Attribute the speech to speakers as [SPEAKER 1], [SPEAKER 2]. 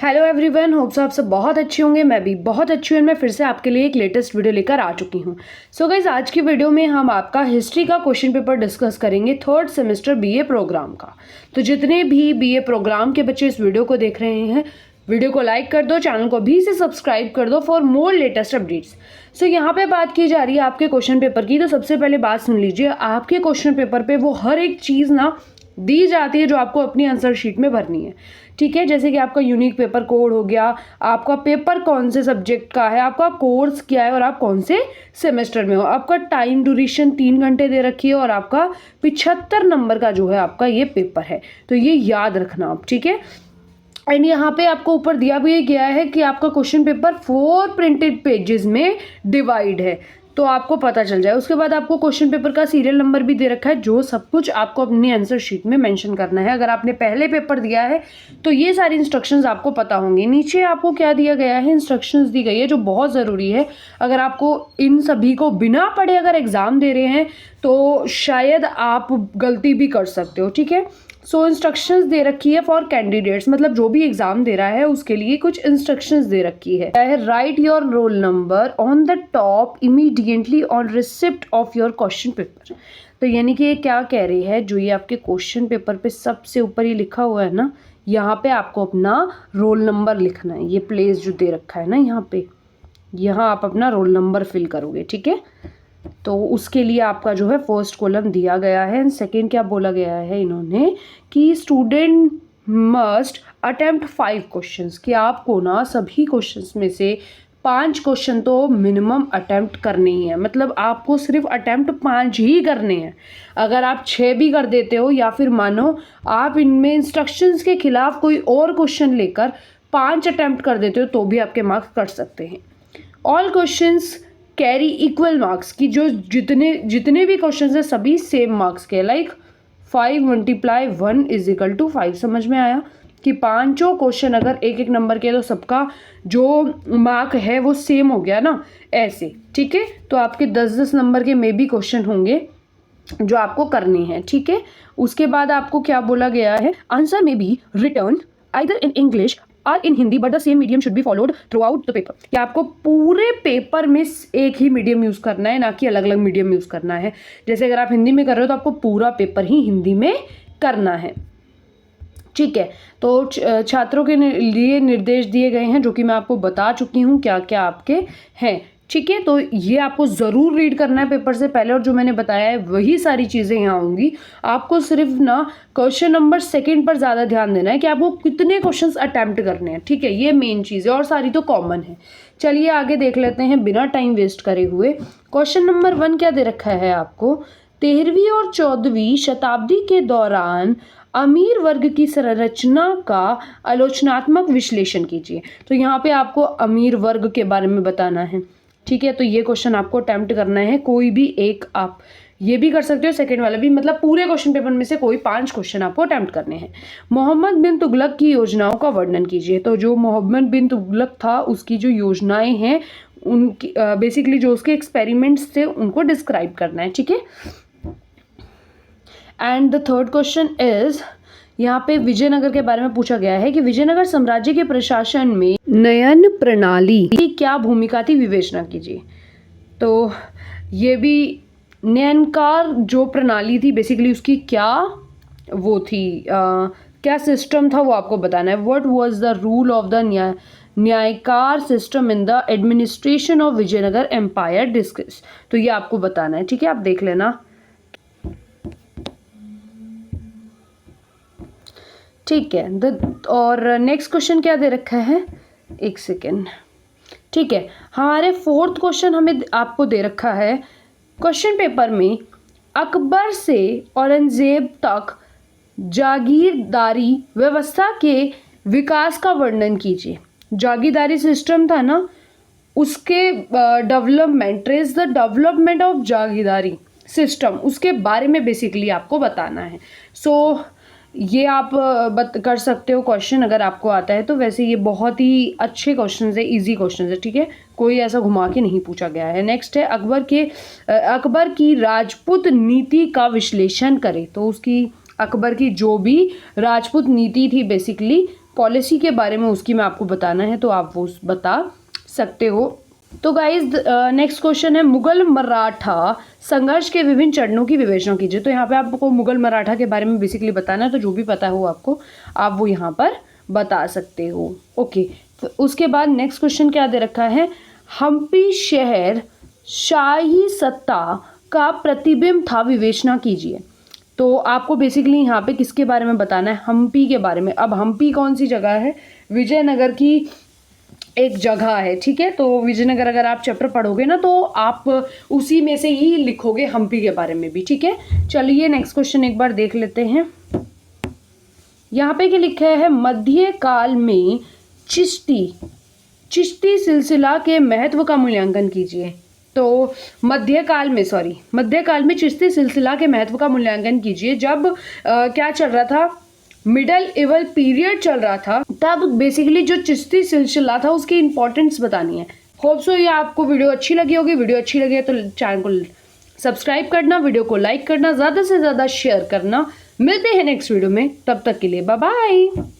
[SPEAKER 1] Hello everyone, hopes आप सब बहुत अच्छे होंगे। मैं भी बहुत अच्छी हूँ। मैं फिर से आपके लिए एक लेटेस्ट वीडियो लेकर आ चुकी हूँ। सो गाइज, आज की वीडियो में हम आपका हिस्ट्री का क्वेश्चन पेपर डिस्कस करेंगे, थर्ड सेमेस्टर बीए प्रोग्राम का। तो जितने भी बीए प्रोग्राम के बच्चे इस वीडियो को देख रहे हैं, वीडियो को लाइक कर दो, चैनल को भी से सब्सक्राइब कर दो फॉर मोर लेटेस्ट अपडेट्स। सो यहाँ पे बात की जा रही है आपके क्वेश्चन पेपर की। तो सबसे पहले बात सुन लीजिए, आपके क्वेश्चन पेपर पे वो हर एक चीज़ ना दी जाती है जो आपको अपनी आंसर शीट में भरनी है। ठीक है, जैसे कि आपका यूनिक पेपर कोड हो गया, आपका पेपर कौन से सब्जेक्ट का है, आपका कोर्स क्या है और आप कौन से सेमेस्टर में हो, आपका टाइम ड्यूरेशन 3 घंटे दे रखी है और आपका 75 नंबर का जो है आपका ये पेपर है। तो ये याद रखना आप, ठीक है। एंड यहाँ पे आपको ऊपर दिया भी गया है कि आपका क्वेश्चन पेपर 4 प्रिंटेड पेजेस में डिवाइड है, तो आपको पता चल जाए। उसके बाद आपको क्वेश्चन पेपर का सीरियल नंबर भी दे रखा है, जो सब कुछ आपको अपनी आंसर शीट में मेंशन करना है। अगर आपने पहले पेपर दिया है तो ये सारी इंस्ट्रक्शंस आपको पता होंगी। नीचे आपको क्या दिया गया है, इंस्ट्रक्शंस दी गई है जो बहुत ज़रूरी है। अगर आपको इन सभी को बिना पढ़े अगर एग्ज़ाम दे रहे हैं तो शायद आप गलती भी कर सकते हो, ठीक है। सो इंस्ट्रक्शंस दे रखी है फॉर कैंडिडेट्स, मतलब जो भी एग्जाम दे रहा है उसके लिए कुछ इंस्ट्रक्शंस दे रखी है। Right your roll number on the top immediately on receipt of your question paper. तो यानी कि ये क्या कह रही है, जो ये आपके क्वेश्चन पेपर पे सबसे ऊपर ही लिखा हुआ है ना, यहाँ पे आपको अपना रोल नंबर लिखना है। ये प्लेस जो दे रखा है ना यहाँ पे, यहाँ आप अपना रोल नंबर फिल करोगे, ठीक है। तो उसके लिए आपका जो है फर्स्ट कॉलम दिया गया है। एंड सेकेंड क्या बोला गया है इन्होंने कि स्टूडेंट मस्ट अटेम्प्ट 5 क्वेश्चंस, कि आपको ना सभी क्वेश्चंस में से 5 क्वेश्चन तो मिनिमम अटेम्प्ट करने ही है। मतलब आपको सिर्फ अटेम्प्ट 5 ही करने हैं। अगर आप 6 भी कर देते हो या फिर मानो आप इनमें इंस्ट्रक्शंस के खिलाफ कोई और क्वेश्चन लेकर 5 अटेम्प्ट कर देते हो तो भी आपके मार्क्स कट सकते हैं। All questions carry equal marks, की जो जितने भी क्वेश्चंस हैं सभी सेम मार्क्स के, लाइक 5 × 1 = 5। समझ में आया कि 5 क्वेश्चन अगर एक एक नंबर के तो सबका जो मार्क है वो सेम हो गया ना, ऐसे, ठीक है। तो आपके 10-10 नंबर के मे बी क्वेश्चन होंगे जो आपको करने हैं, ठीक है। उसके बाद आपको क्या बोला गया है, answer may be written either in English or in Hindi but the same medium should be followed throughout the paper. कि आपको पूरे पेपर में एक ही मीडियम यूज़ करना है, ना कि अलग अलग मीडियम यूज़ करना है। जैसे अगर आप हिंदी में कर रहे हो तो आपको पूरा पेपर ही हिंदी में करना है, ठीक है। तो छात्रों के लिए निर्देश दिए गए हैं जो कि मैं आपको बता चुकी हूँ क्या क्या आपके हैं, ठीक है। तो ये आपको ज़रूर रीड करना है पेपर से पहले, और जो मैंने बताया है वही सारी चीज़ें यहाँ होंगी। आपको सिर्फ ना क्वेश्चन नंबर 2 पर ज़्यादा ध्यान देना है कि आपको कितने क्वेश्चंस अटैम्प्ट करने हैं, ठीक है। ये मेन चीज़ है और सारी तो कॉमन है। चलिए आगे देख लेते हैं बिना टाइम वेस्ट करे हुए। क्वेश्चन नंबर 1 क्या दे रखा है आपको, 13वीं और 14वीं शताब्दी के दौरान अमीर वर्ग की संरचना का आलोचनात्मक विश्लेषण कीजिए। तो यहाँ पे आपको अमीर वर्ग के बारे में बताना है, ठीक है। तो ये क्वेश्चन आपको अटेम्प्ट करना है, कोई भी एक, आप ये भी कर सकते हो, सेकंड वाला भी, मतलब पूरे क्वेश्चन पेपर में से कोई 5 क्वेश्चन आपको अटेम्प्ट करने हैं। मोहम्मद बिन तुगलक की योजनाओं का वर्णन कीजिए। तो जो मोहम्मद बिन तुगलक था उसकी जो योजनाएं हैं उनकी बेसिकली जो उसके एक्सपेरिमेंट्स थे उनको डिस्क्राइब करना है, ठीक है। And the third question is, यहाँ पे विजयनगर के बारे में पूछा गया है कि विजयनगर साम्राज्य के प्रशासन में नयन प्रणाली की क्या भूमिका थी, विवेचना कीजिए। तो ये भी नयनकार जो प्रणाली थी बेसिकली उसकी क्या वो थी, क्या सिस्टम था वो आपको बताना है। What was the rule of the Nayankara system in the administration of Vijayanagar empire discuss. तो ये आपको बताना है, ठीक है। आप देख लेना, ठीक है। और नेक्स्ट क्वेश्चन क्या दे रखा है, एक सेकेंड, ठीक है। हमारे 4th क्वेश्चन हमें आपको दे रखा है, क्वेश्चन पेपर में अकबर से औरंगजेब तक जागीरदारी व्यवस्था के विकास का वर्णन कीजिए। जागीरदारी सिस्टम था ना, उसके development, trace the development of jagirdari system, उसके बारे में बेसिकली आपको बताना है। सो ये आप कर सकते हो क्वेश्चन अगर आपको आता है तो। वैसे ये बहुत ही अच्छे क्वेश्चन है, इजी क्वेश्चन है, ठीक है। कोई ऐसा घुमा के नहीं पूछा गया है। नेक्स्ट है, अकबर की राजपूत नीति का विश्लेषण करें। तो उसकी अकबर की जो भी राजपूत नीति थी बेसिकली पॉलिसी के बारे में उसकी मैं आपको बताना है तो आप वो बता सकते हो। तो गाइज नेक्स्ट क्वेश्चन है, मुगल मराठा संघर्ष के विभिन्न चरणों की विवेचना कीजिए। तो यहाँ पे आपको मुगल मराठा के बारे में बेसिकली बताना है, तो जो भी पता हो आपको आप वो यहाँ पर बता सकते हो। ओके, तो उसके बाद नेक्स्ट क्वेश्चन क्या दे रखा है, हम्पी शहर शाही सत्ता का प्रतिबिंब था, विवेचना कीजिए। तो आपको बेसिकली यहाँ पे किसके बारे में बताना है, हम्पी के बारे में। अब हम्पी कौन सी जगह है, विजयनगर की एक जगह है, ठीक है। तो विजयनगर अगर आप चैप्टर पढ़ोगे ना तो आप उसी में से ही लिखोगे हम्पी के बारे में भी, ठीक है। चलिए नेक्स्ट क्वेश्चन एक बार देख लेते हैं। यहाँ पे क्या लिखा है, मध्य काल में चिश्ती सिलसिला के महत्व का मूल्यांकन कीजिए। तो मध्यकाल में चिश्ती सिलसिला के महत्व का मूल्यांकन कीजिए। जब क्या चल रहा था, मिडल इवल पीरियड चल रहा था, तब बेसिकली जो चिश्ती सिलसिला था उसकी इंपॉर्टेंस बतानी है। होप सो ये आपको वीडियो अच्छी लगी होगी। वीडियो अच्छी लगी है तो चैनल को सब्सक्राइब करना, वीडियो को लाइक करना, ज़्यादा से ज़्यादा शेयर करना। मिलते हैं नेक्स्ट वीडियो में, तब तक के लिए बाय बाय।